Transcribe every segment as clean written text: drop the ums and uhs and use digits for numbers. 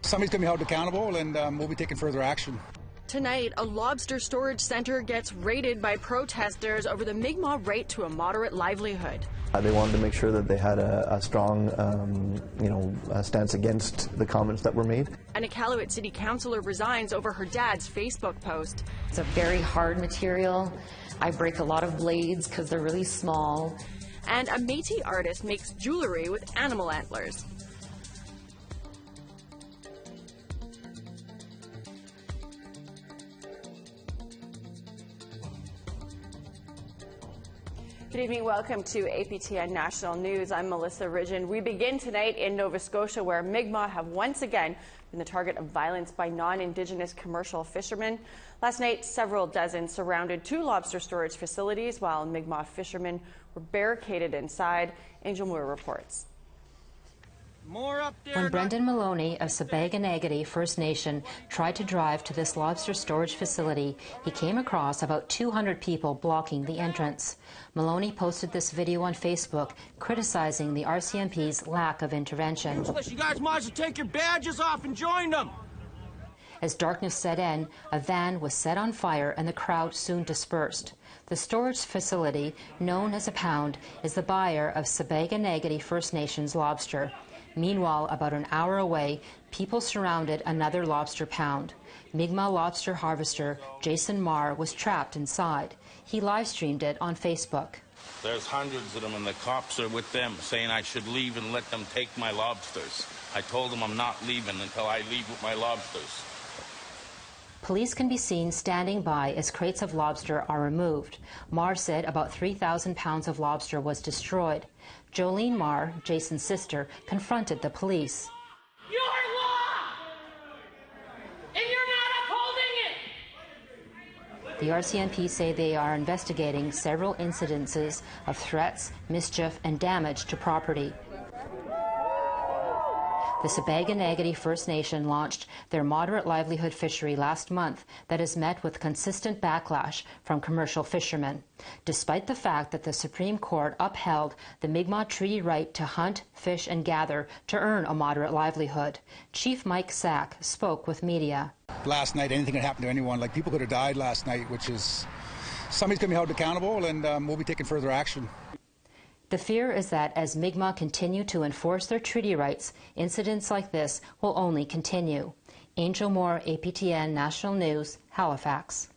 Somebody's going to be held accountable, and we'll be taking further action. Tonight, a lobster storage center gets raided by protesters over the Mi'kmaq right to a moderate livelihood. They wanted to make sure that they had a strong, stance against the comments that were made. An Iqaluit city councillor resigns over her dad's Facebook post. It's a very hard material. I break a lot of blades because they're really small. And a Metis artist makes jewelry with animal antlers. Good evening. Welcome to APTN National News. I'm Melissa Ridgen. We begin tonight in Nova Scotia, where Mi'kmaq have once again been the target of violence by non-Indigenous commercial fishermen. Last night, several dozen surrounded two lobster storage facilities while Mi'kmaq fishermen were barricaded inside. Angel Moore reports. When Brendan Maloney of Atikamekw First Nation tried to drive to this lobster storage facility, he came across about 200 people blocking the entrance. Maloney posted this video on Facebook criticizing the RCMP's lack of intervention. You guys might as well take your badges off and join them. As darkness set in, a van was set on fire and the crowd soon dispersed. The storage facility, known as a pound, is the buyer of Atikamekw First Nation's lobster. Meanwhile, about an hour away, people surrounded another lobster pound. Mi'kmaq lobster harvester Jason Marr was trapped inside. He live-streamed it on Facebook. There's hundreds of them, and the cops are with them, saying I should leave and let them take my lobsters. I told them I'm not leaving until I leave with my lobsters. Police can be seen standing by as crates of lobster are removed. Marr said about 3,000 pounds of lobster was destroyed. Jolene Marr, Jason's sister, confronted the police. Your law! And you're not upholding it! The RCMP say they are investigating several incidences of threats, mischief, and damage to property. The Atikamekw First Nation launched their moderate livelihood fishery last month that has met with consistent backlash from commercial fishermen, despite the fact that the Supreme Court upheld the Mi'kmaq treaty right to hunt, fish, and gather to earn a moderate livelihood. Chief Mike Sack spoke with media. Last night, anything could happen to anyone. Like, people could have died last night, which is somebody's going to be held accountable, and we'll be taking further action. The fear is that as Mi'kmaq continue to enforce their treaty rights, incidents like this will only continue. Angel Moore, APTN National News, Halifax.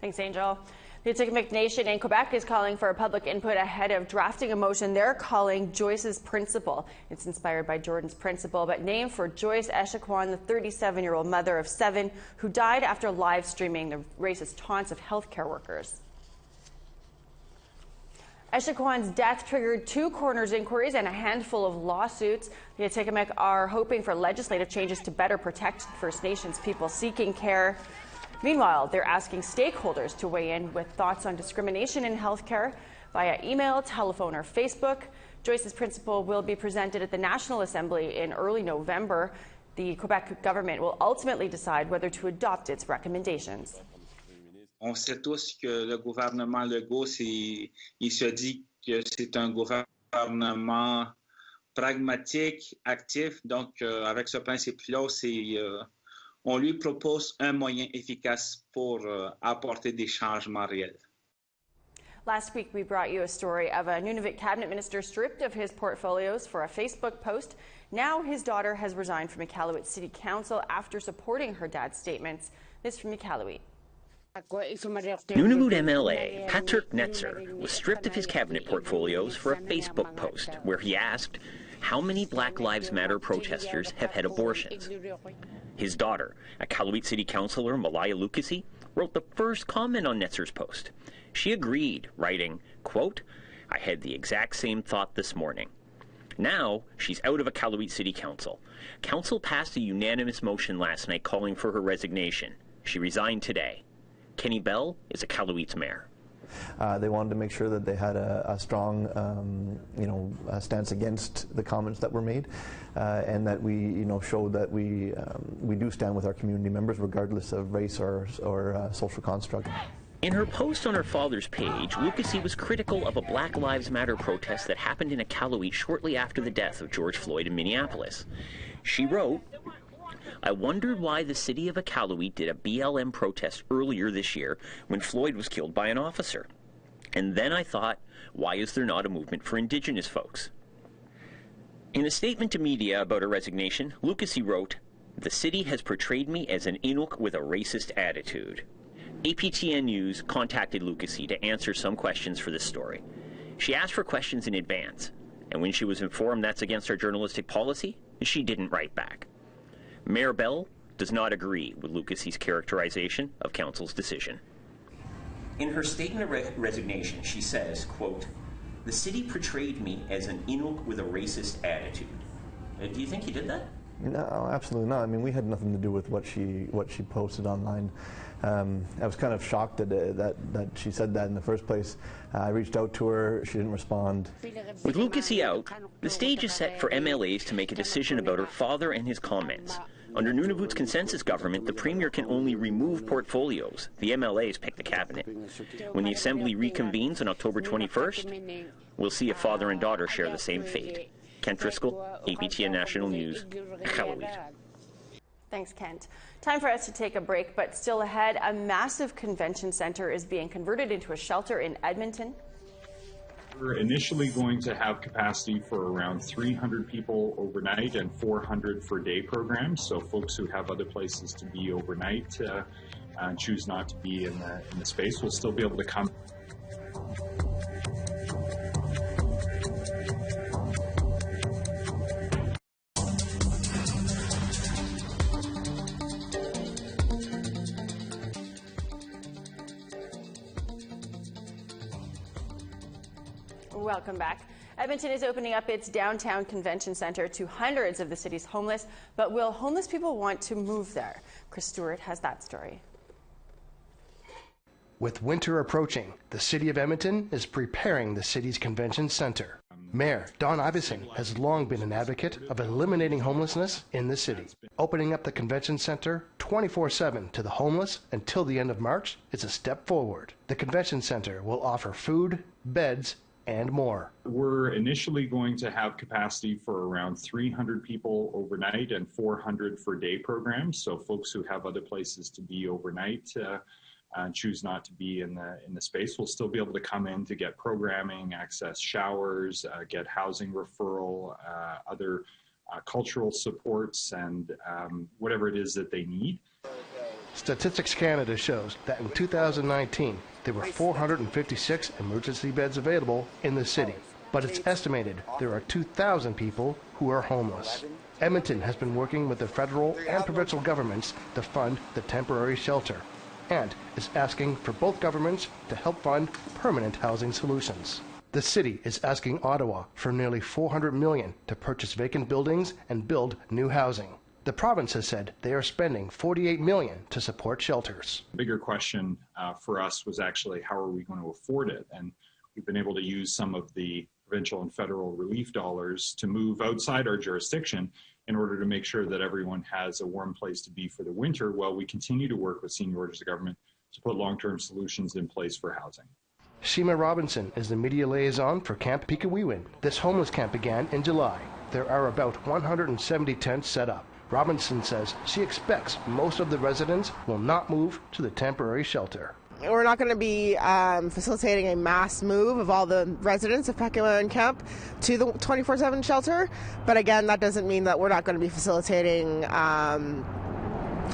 Thanks, Angel. The Atikamekw Nation in Quebec is calling for public input ahead of drafting a motion they're calling Joyce's Principle. It's inspired by Jordan's Principle, but named for Joyce Atikamekw, the 37-year-old mother of 7 who died after live streaming the racist taunts of healthcare workers. Atikamekw death triggered 2 coroner's inquiries and a handful of lawsuits. The Atikamekw are hoping for legislative changes to better protect First Nations people seeking care. Meanwhile, they're asking stakeholders to weigh in with thoughts on discrimination in healthcare via email, telephone, or Facebook. Joyce's Principle will be presented at the National Assembly in early November. The Quebec government will ultimately decide whether to adopt its recommendations. On sait tous que le gouvernement Legault, il se dit que c'est un gouvernement pragmatique, actif. Donc, avec ce principe-là, on lui propose un moyen efficace pour apporter des changements réels. Last week, we brought you a story of a Nunavut cabinet minister stripped of his portfolios for a Facebook post. Now his daughter has resigned from Iqaluit City Council after supporting her dad's statements. This from Iqaluit. Nunavut MLA Patrick Netzer was stripped of his cabinet portfolios for a Facebook post where he asked how many Black Lives Matter protesters have had abortions. His daughter, Iqaluit City Councillor Malaya Lucasi, wrote the first comment on Netzer's post. She agreed, writing, quote, "I had the exact same thought this morning." Now, she's out of Iqaluit City Council. Council passed a unanimous motion last night calling for her resignation. She resigned today. Kenny Bell is Iqaluit's mayor. They wanted to make sure that they had a strong, stance against the comments that were made, and that we, showed that we do stand with our community members, regardless of race or social construct. In her post on her father's page, Lucasi was critical of a Black Lives Matter protest that happened in Iqaluit shortly after the death of George Floyd in Minneapolis. She wrote, "I wondered why the city of Iqaluit did a BLM protest earlier this year when Floyd was killed by an officer. And then I thought, why is there not a movement for Indigenous folks?" In a statement to media about her resignation, Lucasy wrote, "The city has portrayed me as an Inuk with a racist attitude." APTN News contacted Lucasy to answer some questions for this story. She asked for questions in advance, and when she was informed that's against our journalistic policy, she didn't write back. Mayor Bell does not agree with Lucasy's characterization of council's decision. In her statement of resignation, she says, quote, "The city portrayed me as an Inuk with a racist attitude." Do you think you did that? No, absolutely not. I mean, we had nothing to do with what she posted online. I was kind of shocked that she said that in the first place. I reached out to her, she didn't respond. With Lucasy out, the stage is set for MLAs to make a decision about her father and his comments. Under Nunavut's consensus government, the Premier can only remove portfolios. The MLAs pick the cabinet. When the Assembly reconvenes on October 21st, we'll see if father and daughter share the same fate. Kent Driscoll, APTN National News, Iqaluit. Thanks, Kent. Time for us to take a break, but still ahead, a massive convention center is being converted into a shelter in Edmonton. We're initially going to have capacity for around 300 people overnight and 400 for day programs. So folks who have other places to be overnight choose not to be in the space will still be able to come. Welcome back. Edmonton is opening up its downtown convention center to hundreds of the city's homeless, but will homeless people want to move there? Chris Stewart has that story. With winter approaching, the city of Edmonton is preparing the city's convention center. Mayor Don Iveson has long been an advocate of eliminating homelessness in the city. Opening up the convention center 24/7 to the homeless until the end of March is a step forward. The convention center will offer food, beds, and more. We're initially going to have capacity for around 300 people overnight and 400 for day programs. So folks who have other places to be overnight choose not to be in the space will still be able to come in to get programming, access showers, get housing referral, other cultural supports, and whatever it is that they need. Statistics Canada shows that in 2019, there were 456 emergency beds available in the city, but it's estimated there are 2,000 people who are homeless. Edmonton has been working with the federal and provincial governments to fund the temporary shelter and is asking for both governments to help fund permanent housing solutions. The city is asking Ottawa for nearly $400 million to purchase vacant buildings and build new housing. The province has said they are spending $48 million to support shelters. The bigger question for us was actually how are we going to afford it? And we've been able to use some of the provincial and federal relief dollars to move outside our jurisdiction in order to make sure that everyone has a warm place to be for the winter while we continue to work with senior orders of government to put long-term solutions in place for housing. Shima Robinson is the media liaison for Camp Pikawiwin. This homeless camp began in July. There are about 170 tents set up. Robinson says she expects most of the residents will not move to the temporary shelter. We're not going to be facilitating a mass move of all the residents of Pekawiwin Camp to the 24/7 shelter, but again, that doesn't mean that we're not going to be facilitating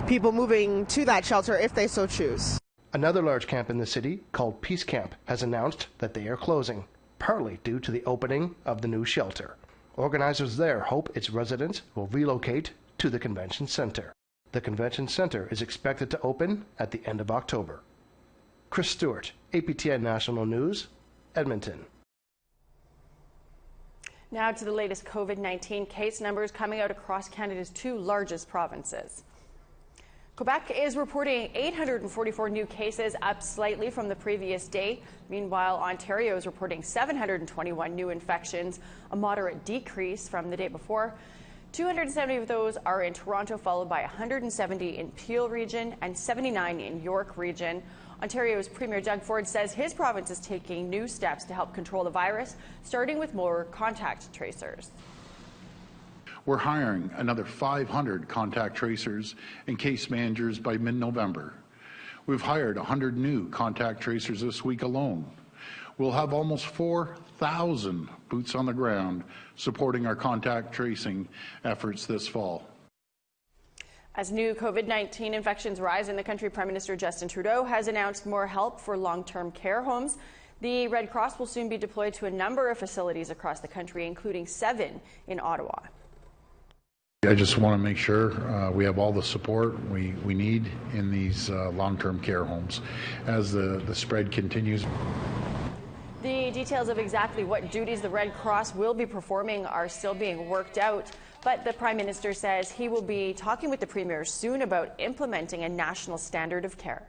people moving to that shelter if they so choose. Another large camp in the city, called Peace Camp, has announced that they are closing, partly due to the opening of the new shelter. Organizers there hope its residents will relocate to the convention center. The convention center is expected to open at the end of October. Chris Stewart, APTN National News, Edmonton. Now to the latest COVID-19 case numbers coming out across Canada's two largest provinces. Quebec is reporting 844 new cases, up slightly from the previous day. Meanwhile, Ontario is reporting 721 new infections, a moderate decrease from the day before. 270 of those are in Toronto, followed by 170 in Peel region and 79 in York region. Ontario's Premier Doug Ford says his province is taking new steps to help control the virus, starting with more contact tracers. We're hiring another 500 contact tracers and case managers by mid-November. We've hired 100 new contact tracers this week alone. We'll have almost 4,000 boots on the ground supporting our contact tracing efforts this fall. As new COVID-19 infections rise in the country, Prime Minister Justin Trudeau has announced more help for long-term care homes. The Red Cross will soon be deployed to a number of facilities across the country, including 7 in Ottawa. I just want to make sure we have all the support we need in these long-term care homes as the spread continues. The details of exactly what duties the Red Cross will be performing are still being worked out, but the Prime Minister says he will be talking with the Premier soon about implementing a national standard of care.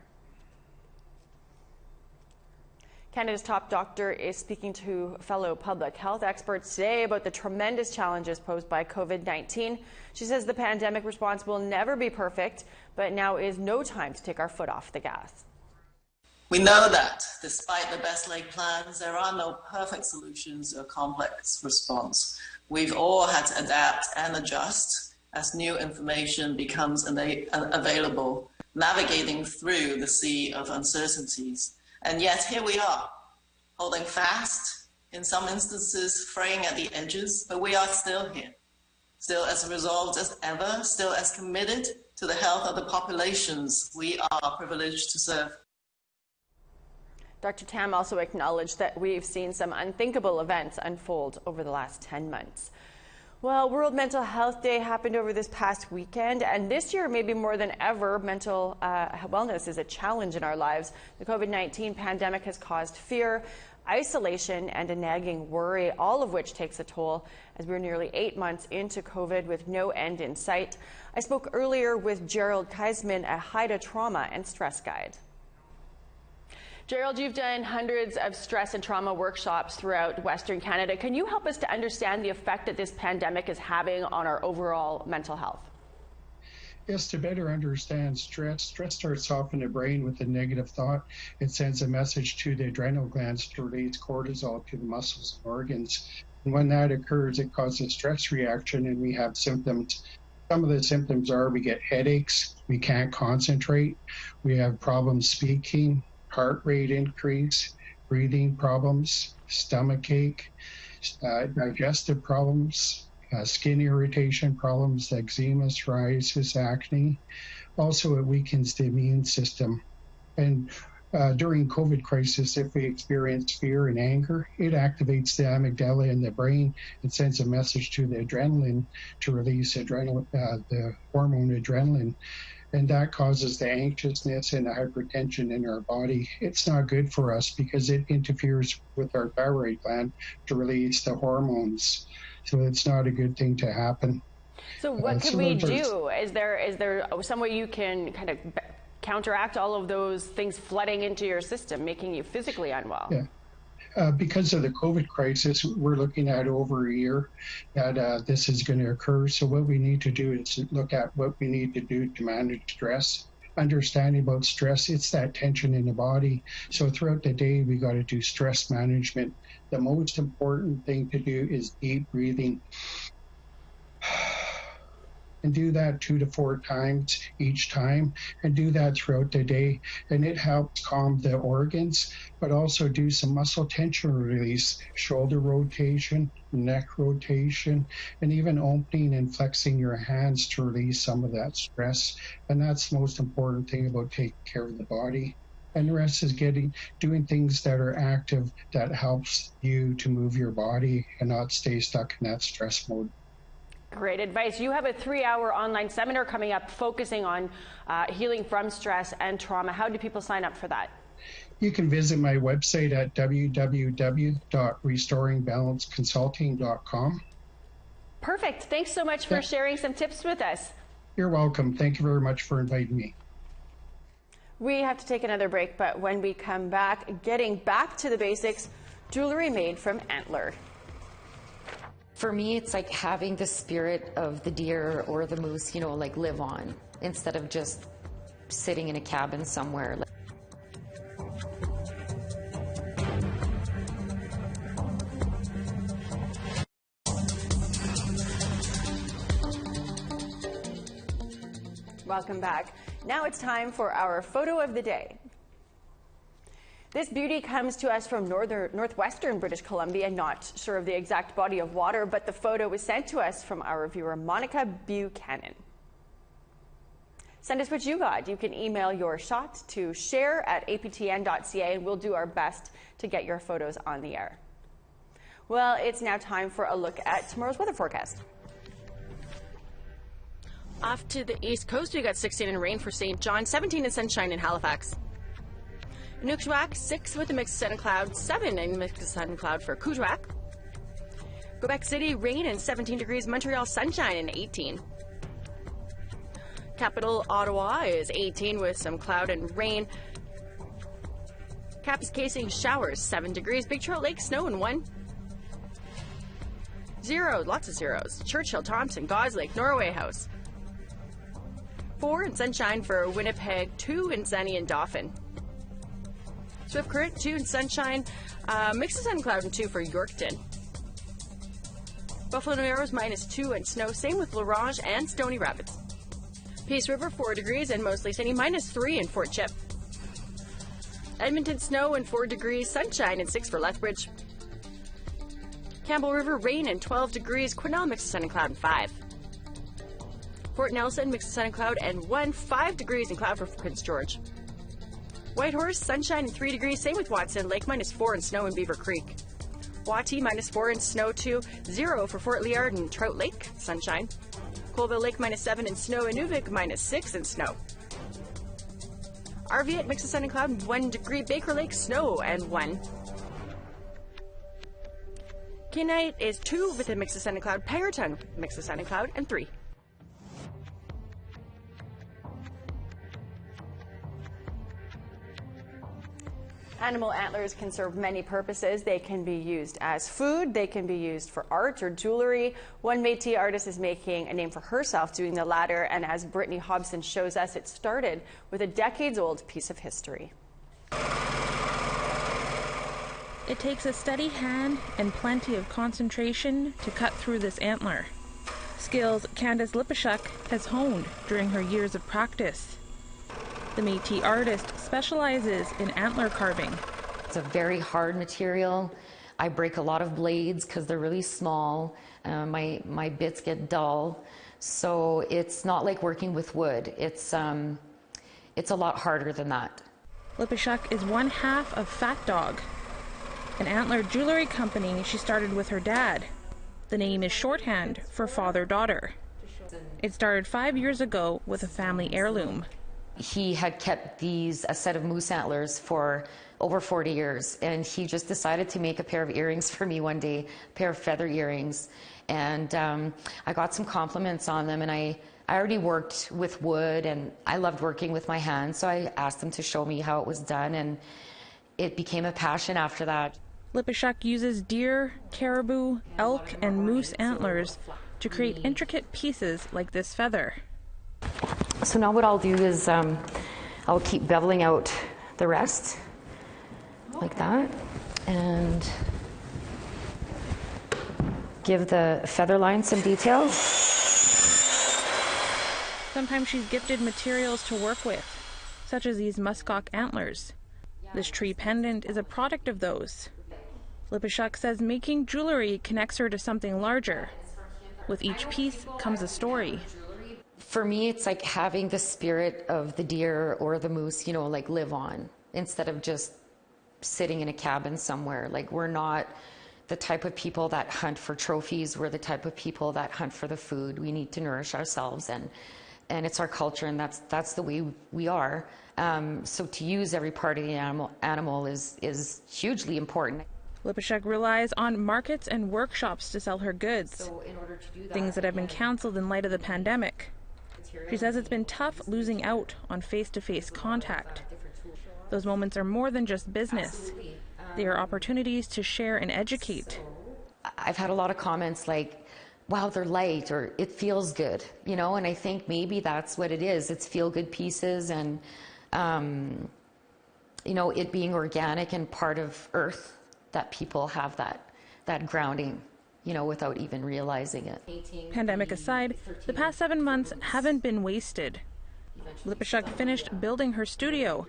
Canada's top doctor is speaking to fellow public health experts today about the tremendous challenges posed by COVID-19. She says the pandemic response will never be perfect, but now is no time to take our foot off the gas. We know that, despite the best-laid plans, there are no perfect solutions to a complex response. We've all had to adapt and adjust as new information becomes available, navigating through the sea of uncertainties. And yet here we are, holding fast, in some instances fraying at the edges, but we are still here, still as resolved as ever, still as committed to the health of the populations we are privileged to serve. Dr. Tam also acknowledged that we've seen some unthinkable events unfold over the last 10 months. Well, World Mental Health Day happened over this past weekend, and this year, maybe more than ever, mental wellness is a challenge in our lives. The COVID-19 pandemic has caused fear, isolation, and a nagging worry, all of which takes a toll as we're nearly 8 months into COVID with no end in sight. I spoke earlier with Gerald Kaisman, a HIDA trauma and stress guide. Gerald, you've done hundreds of stress and trauma workshops throughout Western Canada. Can you help us to understand the effect that this pandemic is having on our overall mental health? Yes, to better understand stress starts off in the brain with a negative thought. It sends a message to the adrenal glands to release cortisol to the muscles and organs. And when that occurs, it causes a stress reaction and we have symptoms. Some of the symptoms are we get headaches, we can't concentrate, we have problems speaking, heart rate increase, breathing problems, stomach ache, digestive problems, skin irritation problems, eczema, psoriasis, acne. Also, it weakens the immune system. And during COVID crisis, if we experience fear and anger, it activates the amygdala in the brain and sends a message to the adrenaline to release the hormone adrenaline. And that causes the anxiousness and the hypertension in our body. It's not good for us because it interferes with our thyroid gland to release the hormones. So it's not a good thing to happen. So what can we do? Is there some way you can kind of counteract all of those things flooding into your system, making you physically unwell? Yeah. Because of the COVID crisis, we're looking at over a year that this is going to occur. So what we need to do is look at what we need to do to manage stress. Understanding about stress, it's that tension in the body. So throughout the day, we got to do stress management. The most important thing to do is deep breathing. And do that 2 to 4 times each time, and do that throughout the day. And it helps calm the organs, but also do some muscle tension release, shoulder rotation, neck rotation, and even opening and flexing your hands to release some of that stress. And that's the most important thing about taking care of the body. And the rest is doing things that are active that helps you to move your body and not stay stuck in that stress mode. Great advice. You have a 3-hour online seminar coming up focusing on healing from stress and trauma. How do people sign up for that? You can visit my website at www.restoringbalanceconsulting.com. Perfect. Thanks so much for sharing some tips with us. You're welcome. Thank you very much for inviting me. We have to take another break, but when we come back, getting back to the basics, jewelry made from antler. For me, it's like having the spirit of the deer or the moose, you know, like live on, instead of just sitting in a cabin somewhere. Welcome back. Now it's time for our photo of the day. This beauty comes to us from northwestern British Columbia. Not sure of the exact body of water, but the photo was sent to us from our viewer, Monica Buchanan. Send us what you got. You can email your shot to share@aptn.ca, and we'll do our best to get your photos on the air. Well, it's now time for a look at tomorrow's weather forecast. Off to the east coast, we got 16 and rain for St. John, 17 and sunshine in Halifax. Inukjuak, 6 with a mix of sun and cloud, 7 and mix of sun and cloud for Kuujjuaq. Quebec City, rain and 17 degrees. Montreal, sunshine and 18. Capital Ottawa is 18 with some cloud and rain. Kapuskasing, showers, 7 degrees. Big Trout Lake, snow and 1. 0, lots of zeros. Churchill, Thompson, Gauze Lake, Norway House. 4 and sunshine for Winnipeg, 2 and sunny in Dauphin. Swift Current, 2 and sunshine, mix of sun and cloud and 2 for Yorkton. Buffalo Narrows, -2 and snow, same with La Ronge and Stony Rapids. Peace River, 4 degrees and mostly sunny, -3 in Fort Chip. Edmonton, snow and 4 degrees, sunshine and 6 for Lethbridge. Campbell River, rain and 12 degrees, Quesnel, mix of sun and cloud and 5. Fort Nelson, mix of sun and cloud and 1, 5 degrees and cloud for Prince George. Whitehorse, sunshine and 3 degrees, same with Watson Lake, -4 and snow in Beaver Creek. Waughty, -4 and snow 2, 0 for Fort Liard and Trout Lake, sunshine. Colville Lake, -7 and snow, and Inuvik, -6 and snow. Arviat, mix of sun and cloud, 1 degree, Baker Lake, snow and 1. Kenite is 2 with a mix of sun and cloud, Peyerton, mix of sun and cloud, and 3. Animal antlers can serve many purposes. They can be used as food, they can be used for art or jewelry. One Métis artist is making a name for herself doing the latter, and as Brittany Hobson shows us, it started with a decades-old piece of history. It takes a steady hand and plenty of concentration to cut through this antler. Skills Candace Lipashuk has honed during her years of practice. The Métis artist specializes in antler carving. It's a very hard material. I break a lot of blades because they're really small. My bits get dull. So it's not like working with wood. It's a lot harder than that. Lipashuk is one half of Fat Dog, an antler jewelry company she started with her dad. The name is shorthand for father-daughter. It started 5 years ago with a family heirloom. He had kept a set of moose antlers for over 40 years, and he just decided to make a pair of earrings for me one day, a pair of feather earrings. And I got some compliments on them, and I already worked with wood, and I loved working with my hands, so I asked him to show me how it was done, and it became a passion after that. Lipashuk uses deer, caribou, elk, and moose antlers to create intricate pieces like this feather. So now what I'll do is I'll keep beveling out the rest, like that, and give the feather line some details. Sometimes she's gifted materials to work with, such as these muskox antlers. This tree pendant is a product of those. Lipashuk says making jewelry connects her to something larger. With each piece comes a story. For me, it's like having the spirit of the deer or the moose, like live on, instead of just sitting in a cabin somewhere. Like, we're not the type of people that hunt for trophies. We're the type of people that hunt for the food. We need to nourish ourselves, and it's our culture, and that's the way we are. So to use every part of the animal is hugely important. Lipashuk relies on markets and workshops to sell her goods, things that have been canceled in light of the pandemic. She says it's been tough losing out on face-to-face contact. Those moments are more than just business. They are opportunities to share and educate. I've had a lot of comments like, wow, they're light, or it feels good, and I think maybe that's what it is. It's feel-good pieces, and, it being organic and part of earth, that people have that grounding, without even realizing it. Pandemic aside, the past 7 months haven't been wasted. Lipashuk finished building her studio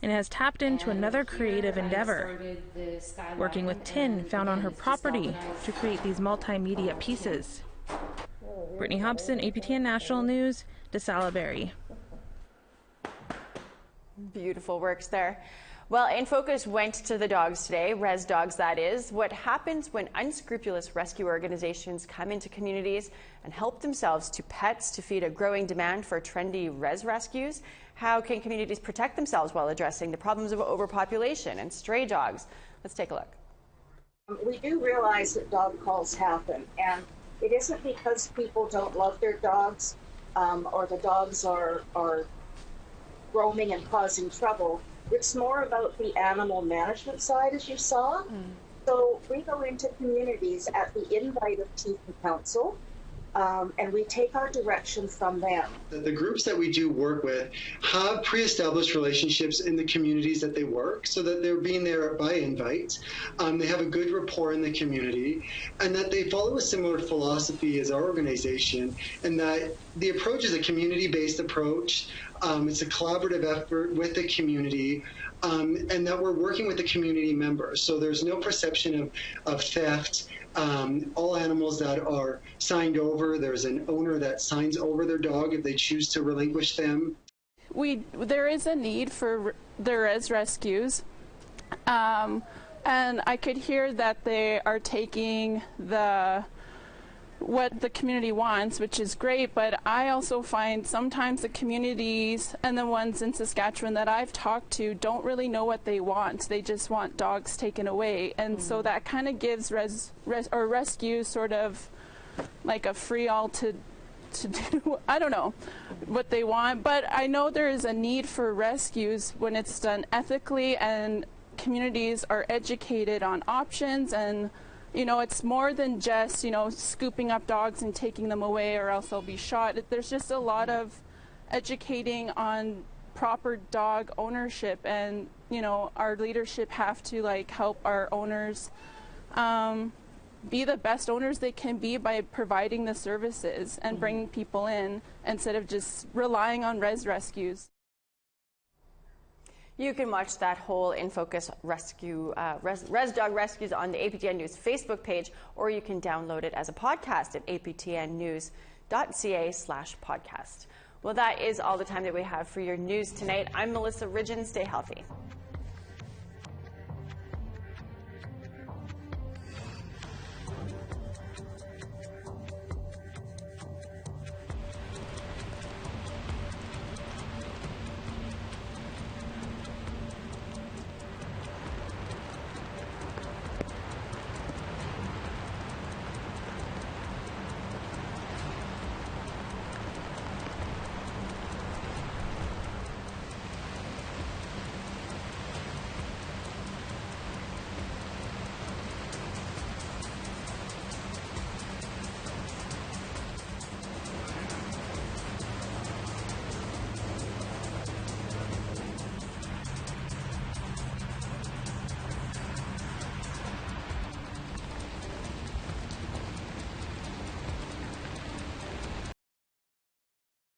and has tapped into another creative endeavor, working with tin found on her property to create these multimedia pieces. Brittany Hobson, APTN National News, DeSalaberry. Beautiful works there. Well, In Focus went to the dogs today, res dogs that is. What happens when unscrupulous rescue organizations come into communities and help themselves to pets to feed a growing demand for trendy res rescues? How can communities protect themselves while addressing the problems of overpopulation and stray dogs? Let's take a look. We do realize that dog calls happen, and it isn't because people don't love their dogs or the dogs are roaming and causing trouble. It's more about the animal management side, as you saw. So we go into communities at the invite of Chief and Council, and we take our direction from them. The groups that we do work with have pre-established relationships in the communities that they work, so that they're being there by invite. They have a good rapport in the community, and that they follow a similar philosophy as our organization, and that the approach is a community-based approach. It's a collaborative effort with the community, and that we're working with the community members. So there's no perception of theft. All animals that are signed over, there's an owner that signs over their dog if they choose to relinquish them. There is a need for the res rescues, and I could hear that they are taking what the community wants, which is great, but I also find sometimes the communities and the ones in Saskatchewan that I've talked to don't really know what they want. They just want dogs taken away, and so that kind of gives rescue sort of like a free all to do, I don't know what they want, but I know there is a need for rescues when it's done ethically and communities are educated on options, and you know, it's more than just, you know, scooping up dogs and taking them away or else they'll be shot. There's just a lot of educating on proper dog ownership, and, you know, our leadership have to, like, help our owners be the best owners they can be by providing the services and bringing people in instead of just relying on res rescues. You can watch that whole In Focus rescue, res dog rescues on the APTN News Facebook page, or you can download it as a podcast at aptnnews.ca/podcast. Well, that is all the time that we have for your news tonight. I'm Melissa Ridgen. Stay healthy.